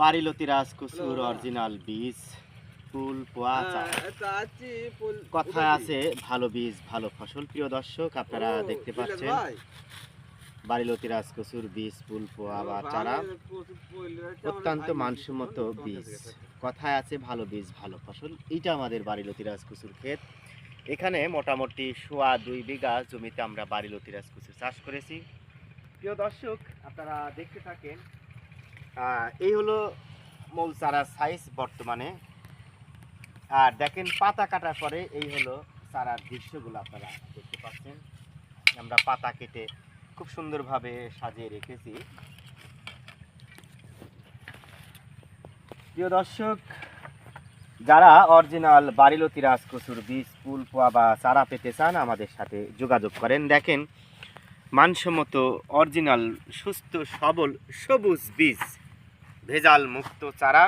বাড়িলতি রাজকচুর original বীজ ফুল পোয়া কথায় আছে ভালো বীজ ভালো ফসল। প্রিয় দর্শক, আপনারা দেখতে পাচ্ছেন বাড়িলতি রাজকচুর বীজ ফুল পোয়া বা চারা অত্যন্ত মানসম্মত বীজ। কথায় আছে ভালো বীজ ভালো ফসল। এইটা আমাদের বাড়িলতি রাজকচুর ক্ষেত। এখানে মোটামুটি 2.5 বিঘা জমিতে আমরা বাড়িলতি রাজকচুর চাষ করেছি। প্রিয় দর্শক, আপনারা দেখতে থাকেন। এই হলো মূল চারার সাইজ বর্তমানে। আর দেখেন পাতা কাটার পরে এই হলো চারার দৃশ্যগুলো আপনারা দেখতে পাচ্ছেন। আমরা পাতা কেটে খুব সুন্দরভাবে সাজিয়ে রেখেছি। প্রিয় দর্শক, যারা অরিজিনাল বাড়িলতি রাজকচুর বীজ ফুল পোয়া বা চারা পেতে চান আমাদের সাথে যোগাযোগ করেন। দেখেন মানসম্মত অরিজিনাল সুস্থ সবল সবুজ বীজ ভেজাল মুক্ত চারা।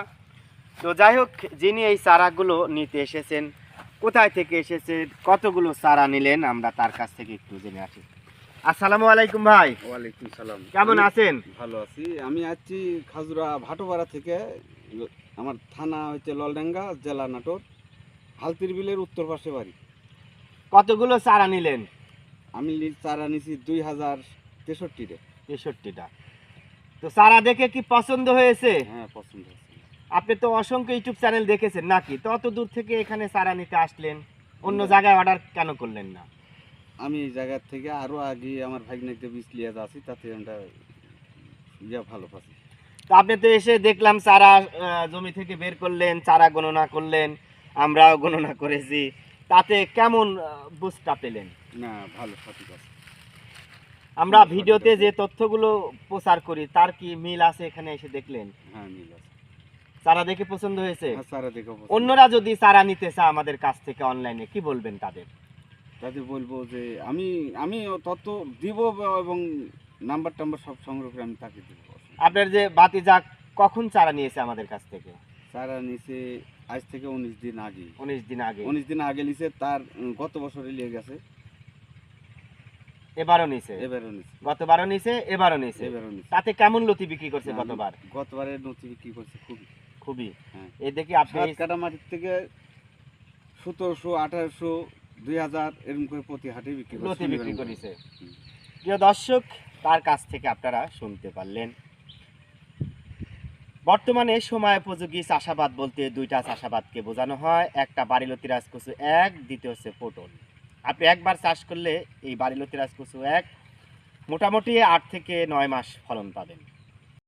তো যাই হোক, যিনি এই চারাগুলো নিতে এসেছেন, কোথায় থেকে এসেছে, কতগুলো চারা নিলেন, আমরা তার কাছ থেকে একটু জেনে আসি। আসসালামু আলাইকুম ভাই। ওয়ালাইকুম সালাম। কেমন আছেন? ভালো আছি। আমি আছি খাজুরা ভাটোপাড়া থেকে। আমার থানা হচ্ছে ললডাঙ্গা, জেলা নাটোর, হালতির বিলের উত্তর পাশে বাড়ি। কতগুলো চারা নিলেন? আমি চারা নিছি 2063টা। তো চারা দেখে কি পছন্দ হয়েছে? হ্যাঁ, পছন্দ হয়েছে। আপনি তো অসংখ্য ইউটিউব চ্যানেল দেখেছেন নাকি? তো অত দূর থেকে এখানে চারা নিতে আসলেন, অন্য জায়গায় অর্ডার কেন করলেন না? আমি এই জায়গার থেকে আরো আগে আমার ভাগ্নেকে বীজ লিয়ে যাচ্ছি, তাতে আমরা ভালো পাচ্ছি। তো আপনি তো এসে দেখলাম চারা জমি থেকে বের করলেন, চারা গণনা করলেন, আমরাও গণনা করেছি। তাতে কেমন বুঝটা পেলেন? না, ভালো সঠিক আছে। আমরা ভিডিওতে যে তথ্যগুলো প্রচার করি তার কি মিল আছে এখানে এসে দেখলেন? হ্যাঁ, মিল আছে। চারা দেখে পছন্দ হয়েছে? হ্যাঁ, চারা দেখে পছন্দ। অন্যরা যদি চারা নিতে চায় আমাদের কাছ থেকে অনলাইনে, কি বলবেন তাদের? তাদের বলবো যে আমি তথ্য দিব এবং নাম্বার টাম্বার সব সংগ্রহ করে আমি তাকে দিব। আপনার যে বাতিজা কখন চারা নিয়েছে আমাদের কাছ থেকে? চারা নিচে আজ থেকে 19 দিন আগে। 19 দিন আগে। 19 দিন আগে নিচে, তার গত বছরে নিয়ে গেছে। এবারও নিছে? এবারও নিচে। গতবারও নিছে, এবারও নিছে। এবারও নিচে। তাতে কেমন লতি বিক্রি করছে গতবার? গতবারে নথি বিক্রি করছে খুবই। হ্যাঁ। এই দেখি আপনি কাটা মাটির থেকে 1700, 1800, 2000 এরকম করে প্রতি হাটে বিক্রি করছে। লতি বিক্রি করেছে। প্রিয় দর্শক, তার কাছ থেকে আপনারা শুনতে পারলেন। বর্তমানে সময় উপযোগী চাষাবাদ বলতে দুইটা চাষাবাদকে বোঝানো হয়। একটা বাড়িলতি রাজকচু 1, দ্বিতীয় হচ্ছে পটল। আপনি একবার চাষ করলে এই বাড়িলতি রাজকচু 1 মোটামুটি 8 থেকে 9 মাস ফলন পাবেন।